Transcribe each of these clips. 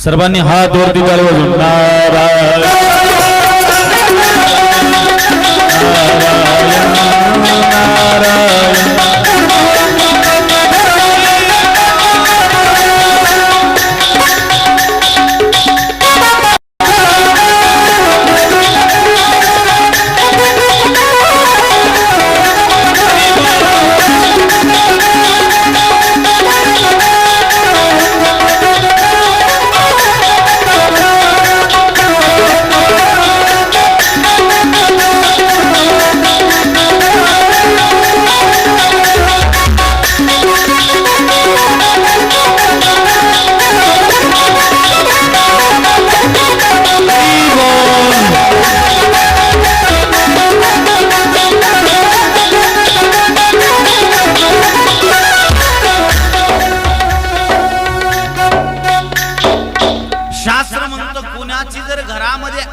सर्वांनी हात वरती टाळी वाजवून नारायण नारायण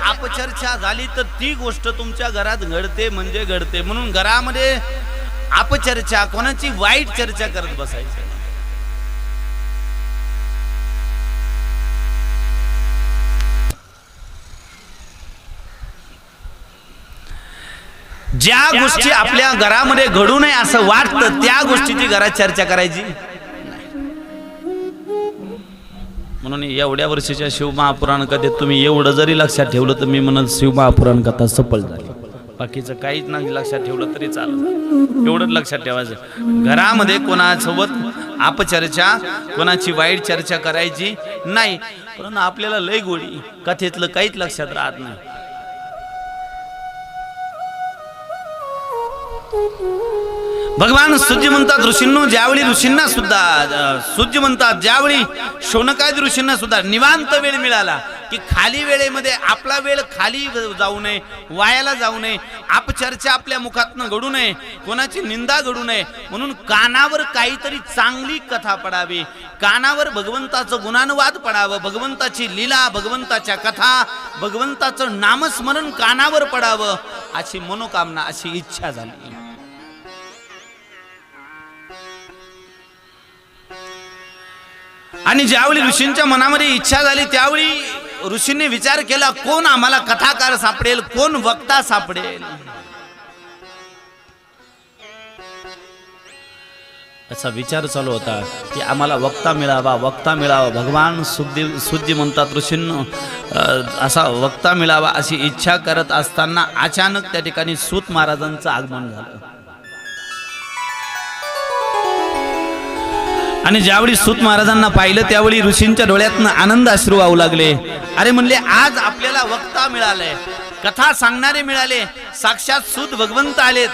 अपचर्चा झाली तर ती गोष्ट तुमच्या घरात घडते म्हणजे घडते. म्हणून घरामध्ये अपचर्चा, कोणाची वाईट चर्चा करत बसायचं. ज्या गोष्टी आपल्या घरामध्ये घडू नये असं वाटतं त्या गोष्टीची घरात चर्चा करायची. म्हणून एवढ्या वर्षाच्या शिवमहापुराण कथेत तुम्ही एवढं जरी लक्षात ठेवलं तर मी म्हणत शिवमहापुराण कथा सफल झाली. बाकीचं काहीच नाही लक्षात ठेवलं तरी चालतं. एवढंच लक्षात ठेवायचं, घरामध्ये कोणासोबत अपचर्चा, कोणाची वाईट चर्चा करायची नाही. परंतु आपल्याला लय गोडी कथेतलं काहीच लक्षात राहत नाही. भगवान सूर्य म्हणतात ऋषींनो, ज्यावेळी ऋषींना सुद्धा सूर्य म्हणतात, ज्यावेळी शौनकादी ऋषींना सुद्धा निवांत वेळ मिळाला की खाली वेळेमध्ये आपला वेळ खाली जाऊ नये, वायाला जाऊ नये, अपचर्चा आपल्या मुखातनं घडू नये, कोणाची निंदा घडू नये, म्हणून कानावर काहीतरी चांगली कथा पडावी, कानावर भगवंताचं गुणानुवाद पडावं, भगवंताची लीला, भगवंताच्या कथा, भगवंताचं नामस्मरण कानावर पडावं, अशी मनोकामना, अशी इच्छा झाली. आणि ज्यावेळी ऋषींच्या मनामध्ये इच्छा झाली त्यावेळी ऋषींनी विचार केला, कोण आम्हाला कथाकार सापडेल, कोण वक्ता सापडेल. असा विचार चालू होता की आम्हाला वक्ता मिळावा, वक्ता मिळावा. भगवान सूर्य म्हणतात ऋषींनो, असा वक्ता मिळावा अशी इच्छा करत असताना अचानक त्या ठिकाणी सूत महाराजांचं आगमन झालं. आणि ज्यावेळी सूत महाराजांना पाहिलं त्यावेळी ऋषींच्या डोळ्यातनं आनंद अश्रू वाहू लागले. अरे म्हणले, आज आपल्याला वक्ता मिळालंय, कथा सांगणारे मिळाले, साक्षात सूत भगवंत आलेत.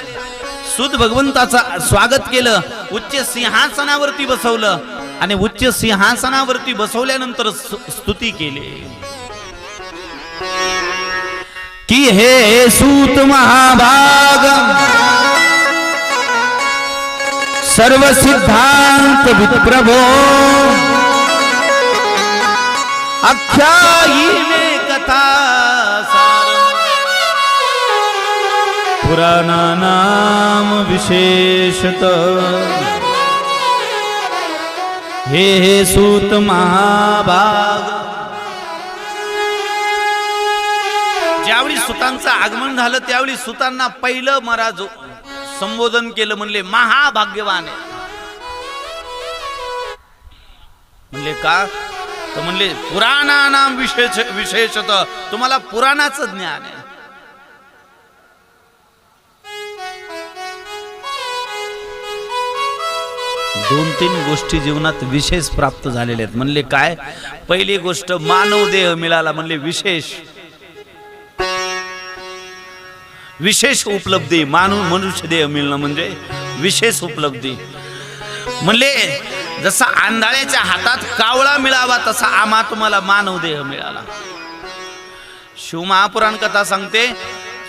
सूत भगवंताचं स्वागत केलं, उच्च सिंहासनावरती बसवलं आणि उच्च सिंहासनावरती बसवल्यानंतर स्तुती केली की हे सूत महाभाग, सर्व सिद्धांत विप्रभो, आख्यायिने कथा सार, पुराणानाम विशेषत, हे सूत महाभाग. ज्यावेळी सुतांचं आगमन झालं त्यावेळी सुतांना पहिलं महाराज संबोधन केलं. म्हणले, महाभाग्यवान आहे. म्हणले का? तर म्हणले, पुराणानाम विशेषत, तुम्हाला पुराणाचं ज्ञान आहे. दोन तीन गोष्टी जीवनात विशेष प्राप्त झालेल्या आहेत. म्हणले काय? पहिली गोष्ट मानव देह मिळाला. म्हणले विशेष विशेष उपलब्धी, मनुष्य देह मिळणं म्हणजे विशेष उपलब्धी. म्हणले जसा आंधळ्याच्या हातात कावळा मिळावा तसा आम्हा तुम्हाला मानव देह मिळाला. शिवमहापुराण कथा सांगते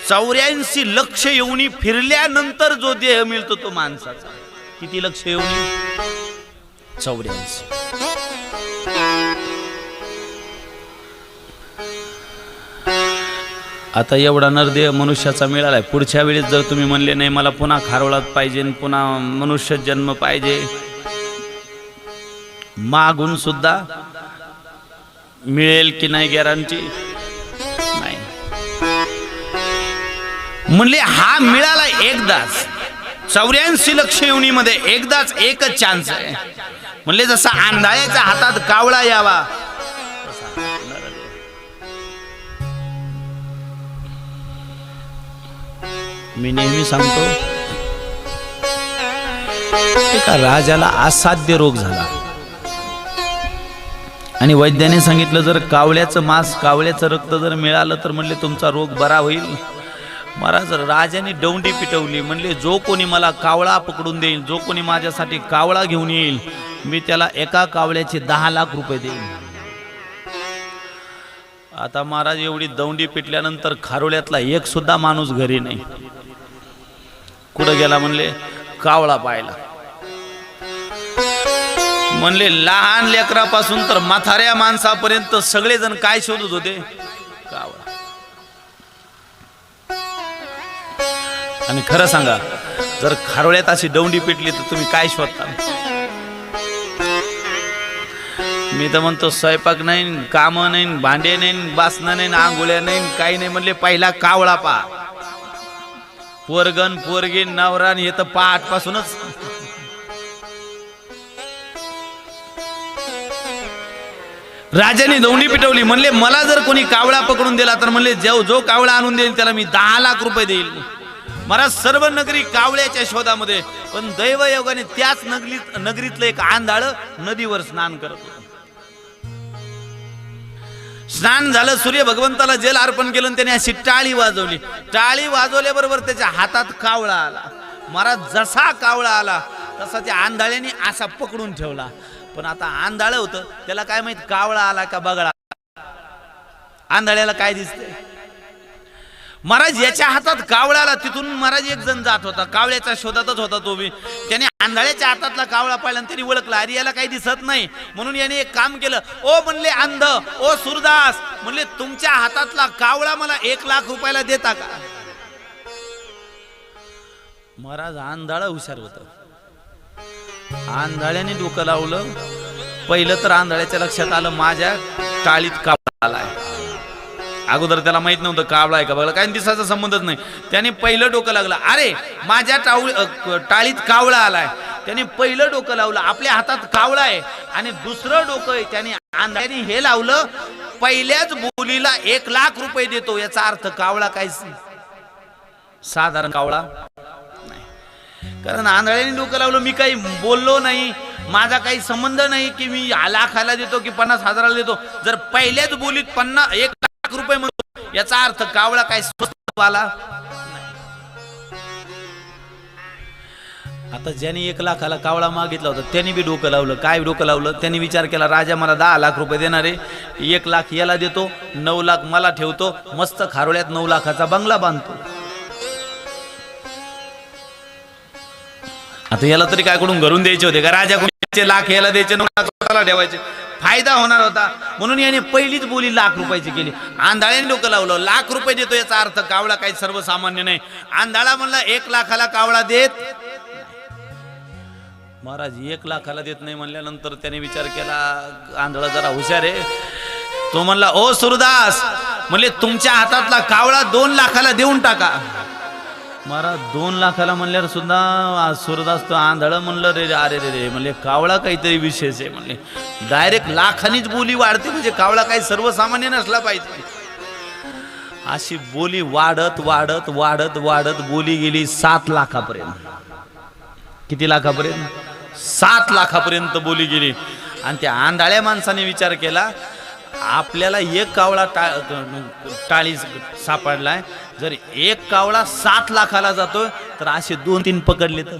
84 लक्ष योनी फिरल्यानंतर जो देह मिळतो तो माणसाचा. किती लक्ष योनी? 84. आता एवढा नरदेह मनुष्याचा मिळालाय. पुढच्या वेळेस जर तुम्ही म्हणले नाही मला पुन्हा खारोळात पाहिजे, पुन्हा मनुष्य जन्म पाहिजे, मागून सुद्धा मिळेल की नाही गॅरंटी नाही. म्हणले हा मिळाला एकदाच, 84 लक्ष योनीमध्ये एकदाच एकच चान्स आहे. म्हणले जसा आंधळ्याच्या हातात कावळा यावा, मी नेहमी सांगतो एका राजाला असाध्य रोग झाला आणि वैद्याने सांगितलं जर कावळ्याचं मांस कावळ्याचं रक्त जर मिळालं तर म्हणले तुमचा रोग बरा होईल. महाराज राजाने दौंडी पिटवली. म्हणले जो कोणी मला कावळा पकडून देईल, जो कोणी माझ्यासाठी कावळा घेऊन येईल, मी त्याला एका कावळ्याचे 10 लाख रुपये देईन. आता महाराज एवढी दौंडी पिटल्यानंतर खारोळ्यातला एक सुद्धा माणूस घरी नाही. कुठं गेला म्हणले कावळा पाहिला. म्हणले लहान लेकरापासून तर म्हाताऱ्या माणसापर्यंत सगळेजण काय शोधत होते? कावळा. आणि खरं सांगा जर खारोळ्यात अशी दौंडी पेटली तर तुम्ही काय शोधता? मी तर म्हणतो स्वयंपाक नाही, काम नाही, भांडे नाही, बासना नाही, आंघोळ्या नाही, काही नाही. म्हणले पहिला कावळा पा. पोरगन पोरगी नवरान हे तर पहाटपासूनच. राजाने दौंडी पिटवली. म्हणले मला जर कोणी कावळा पकडून दिला तर म्हणले जो कावळा आणून देईल त्याला मी 10 लाख रुपये देईल. महाराज सर्व नगरी कावळ्याच्या शोधामध्ये. पण दैवयोगाने त्याच नगरीतलं एक आंधळ नदीवर स्नान करत होतं. स्नान झालं, सूर्य भगवंताला जल अर्पण केलं, त्याने अशी टाळी वाजवली. टाळी वाजवल्याबरोबर त्याच्या हातात कावळा आला. महाराज जसा कावळा आला तसा त्या आंधळ्याने असा पकडून ठेवला. पण आता आंधळ होतं, त्याला काय माहित कावळा आला का बगळा. आंधळ्याला काय दिसतंय? महाराज याच्या हातात कावळा आला. तिथून महाराज एक जण जात होता, कावळ्याच्या शोधातच होता तो बी. त्याने आंधळ्याच्या हातातला कावळा पाहिला आणि त्याने ओळखला अरे याला काही दिसत नाही. म्हणून याने एक काम केलं. ओ म्हणले अंध, ओ सुरदास, म्हणले तुमच्या हातातला कावळा मला 1 लाख रुपयाला देता का? महाराज आंधळ हुशार होत. आंधळ्याने डोकं लावलं. पहिलं तर आंधळ्याच्या लक्षात आलं माझ्या टाळीत कावळा आलाय. अगोदर त्याला माहित नव्हतं कावळा आहे का बघा, काही दिसाचा संबंधच नाही. त्याने पहिलं डोकं लागलं, अरे माझ्या टाळीत कावळा आलाय. त्याने पहिलं डोकं लावलं, आपल्या हातात कावळा आहे. आणि दुसरं डोकं आहे त्याने आंधळ्याने हे लावलं, पहिल्याच बोलीला 1 लाख रुपये देतो. याचा अर्थ कावळा काय साधारण कावळा नाही. कारण आंधळ्याने डोकं लावलं, मी काही बोललो नाही, माझा काही संबंध नाही की मी लाखाला देतो की 50,000ला देतो. जर पहिल्याच बोलीत 1 लाख रुपये म्हणतो याचा अर्थ कावळा काय स्वस्त वाला. आता ज्याने 1 लाखाला कावळा मागितला होता त्याने बी डोकं लावलं. काय डोकं लावलं? त्याने विचार केला राजा मला 10 लाख रुपये देणार आहे, 1 लाख याला देतो, 9 लाख मला ठेवतो, मस्त खारोळ्यात 9 लाखाचा बंगला बांधतो. आता याला तरी काय कडून घरून द्यायचे होते का? राजा कोणी लाख याला द्यायचे, 9 लाख स्वतःला ठेवायचे, फायदा होणार होता. म्हणून याने पहिलीच बोली 1 लाख रुपयाची केली. आंधळ्याने डोकं लावलं, 1 लाख रुपये देतो याचा अर्थ कावळा काही सर्वसामान्य नाही. आंधळा म्हणला 1 लाखाला कावळा देत. महाराज 1 लाखाला देत नाही म्हणल्यानंतर त्याने विचार केला, आंधळा जरा हुशार आहे. तो म्हणला ओ सुरदास, म्हणले तुमच्या हातातला कावळा 2 लाखाला देऊन टाका. महाराज 2 लाखाला म्हणल्यावर सुद्धा सुरदास तो आंधळ म्हणलं रे अरे रे रे, म्हणले कावळा काहीतरी विशेष आहे. म्हणले डायरेक्ट लाखानीच बोली वाढते, म्हणजे कावळा काही सर्वसामान्य नसला पाहिजे. अशी बोली वाढत वाढत वाढत वाढत बोली गेली 7 लाखापर्यंत. किती लाखापर्यंत? 7 लाखापर्यंत बोली गेली. आणि त्या आंधळ्या माणसाने विचार केला आपल्याला 1 कावळा टाळी सापडलाय, जर 1 कावळा 7 लाखाला जातोय तर असे 2-3 पकडले तर.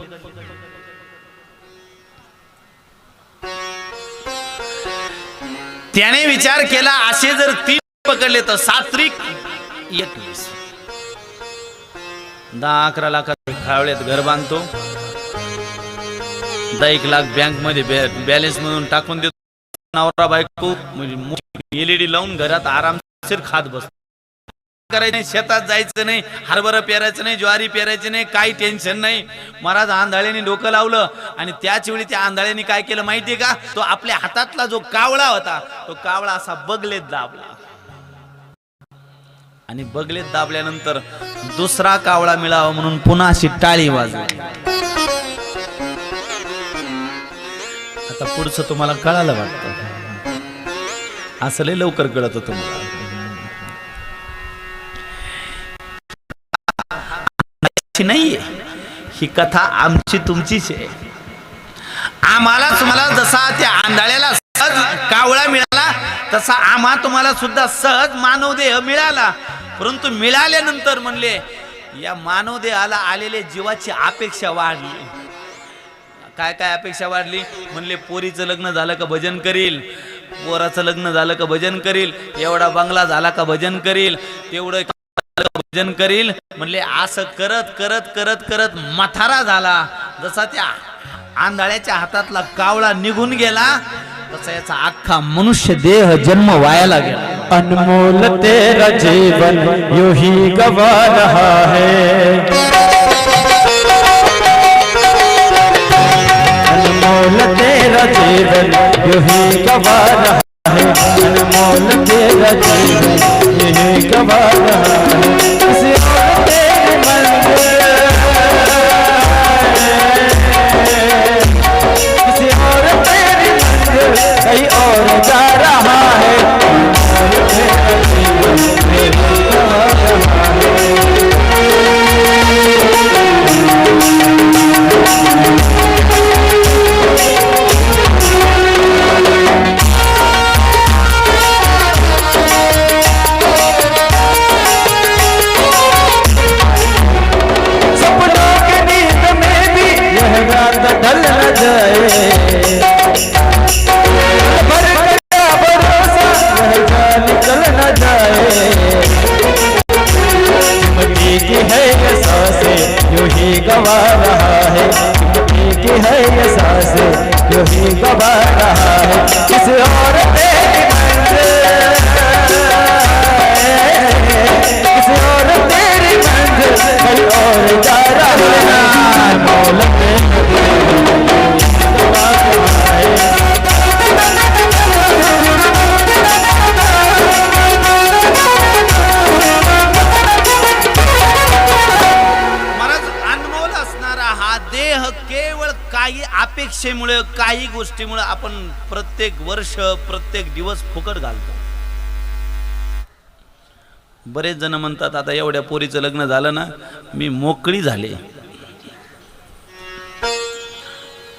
त्याने विचार केला असे जर 3 पकडले तर 7 त्रिक 21, 10-11 लाखात खावळ्यात घर बांधतो, 10-1 लाख बँक मध्ये बॅलन्स म्हणून टाकून देतो. नवरा बायको म्हणजे LED लावून घरात आरामशीर खात बसतो. करायचं नाही, शेतात जायचं नाही, हरभरा पेरायचं नाही, ज्वारी पेरायचं नाही, काही टेन्शन नाही. महाराज आंधळ्याने डोकं लावलं आणि त्याच वेळी त्या आंधळ्याने काय केलं माहितीये का? तो आपल्या हातातला जो कावळा होता तो कावळा असा बगलेत दाबला आणि बगलेत दाबल्यानंतर दुसरा कावळा मिळावा म्हणून पुन्हा अशी टाळी वाजली. आता पुढचं तुम्हाला कळालं वाटतं, असं लय लवकर कळत तुम्हाला. नाहीये ही कथा आमची तुमचीच आहे. आम्हाला तुम्हाला जसा त्या आंधळ्याला सहज कावळा मिळाला तसा आम्हा तुम्हाला सुद्धा सहज मानवदेह मिळाला. परंतु मिळाल्यानंतर म्हणले या मानवदेहाला आलेल्या जीवाची अपेक्षा वाढली. काय काय अपेक्षा वाढली? म्हणले पोरीचं लग्न झालं का भजन करील, पोराचं लग्न झालं का भजन करील, एवढा बंगला झाला का भजन करील, तेवढं भजन करील. म्हणले असं करत करत करत करत मथारा झाला. जसा त्या आंधळ्याच्या हातातला कावळा निघून गेला तसा याचा अख्खा मनुष्य देह जन्म वायाला गेला. अनमोल तेरा जीवन यूं ही गवा रहा है, अनमोल तेरा जीवन यूं ही गवा रहा है, अनमोल तेरा जीवन यूं ही गवा रहा है. किसी और तेरे मंदिर, किसी और तेरी मंदिर कहीं और जा रहा है, तेरा जीवन मेरा गवा रहा है. ढल न जाए भरोसा निकल न जाए, जिंदगी की है ये सांसें यूं ही गवा रहा है, जिंदगी की है ये सांसें यूं ही गवा रहा है. किसी और तेरी मंजिल, किसी और तेरी मंजिल कहीं और जा रहा है. मौला केवळ काही अपेक्षेमुळे काही गोष्टीमुळे आपण प्रत्येक वर्ष प्रत्येक दिवस फुकट घालतो. बरेच जण म्हणतात आता एवढ्या पोरीचं लग्न झालं ना मी मोकळी झाले.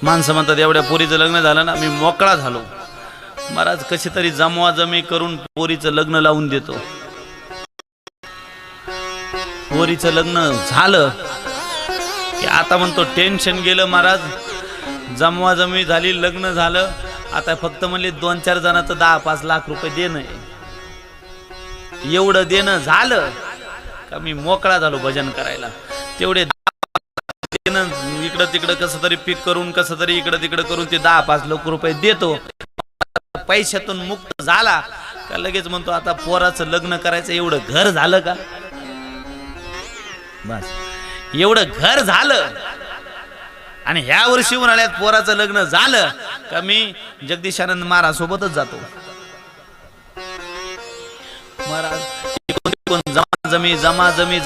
माणसं म्हणतात एवढ्या पोरीचं लग्न झालं ना मी मोकळा झालो. महाराज कशी तरी जमवाजमी करून पोरीचं लग्न लावून देतो. पोरीचं लग्न झालं की आता म्हणतो टेन्शन गेलं महाराज, जमवाजमी झाली, लग्न झालं, आता फक्त म्हणले 2-4 जणांचं 10-5 लाख रुपये देणं आहे. एवढं देणं झालं का मी मोकळा झालो भजन करायला. तेवढे देणं इकडं तिकडं कसं तरी पीक करून कसं तरी इकडं तिकडं करून ते 10-5 लाख रुपये देतो. पैशातून मुक्त झाला का लगेच म्हणतो आता पोराचं लग्न करायचं. एवढं घर झालं का? बस एवढं घर झालं. आणि ह्या वर्षी उन्हाळ्यात पोराचं लग्न झालं का मी जगदीशानंद महाराज सोबतच जातो. महाराज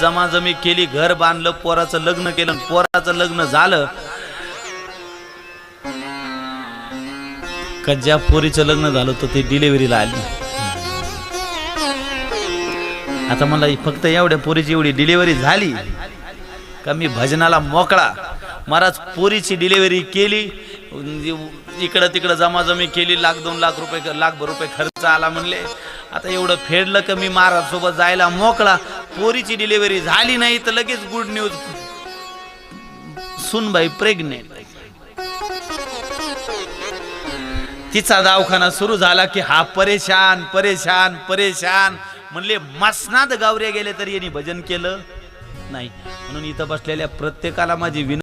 जमाजमी केली, घर बांधलं, पोराचं लग्न केलं. पोराचं लग्न झालं का ज्या पोरीचं लग्न झालं तर ते डिलिव्हरीला आली. आता मला फक्त एवढ्या पोरीची एवढी डिलिव्हरी झाली का मी भजनाला मोकळा. महाराज पोरीची डिलिव्हरी केली, इकडं तिकडं जमाजमी केली, 1-2 लाख रुपये, लाखभर रुपये खर्च आला. म्हणले आता एवढं फेडलं का मी महाराज सोबत जायला मोकळा. पोरीची डिलिव्हरी झाली नाही तर लगेच गुड न्यूज, सुनबाई प्रेग्नेंट. तिचा दवाखाना सुरू झाला की हा परेशान परेशान परेशान. म्हणले मसनात गावऱ्या गेले तरी यांनी भजन केलं नाही. म्हणून इथं बसलेल्या प्रत्येकाला माझी विनंती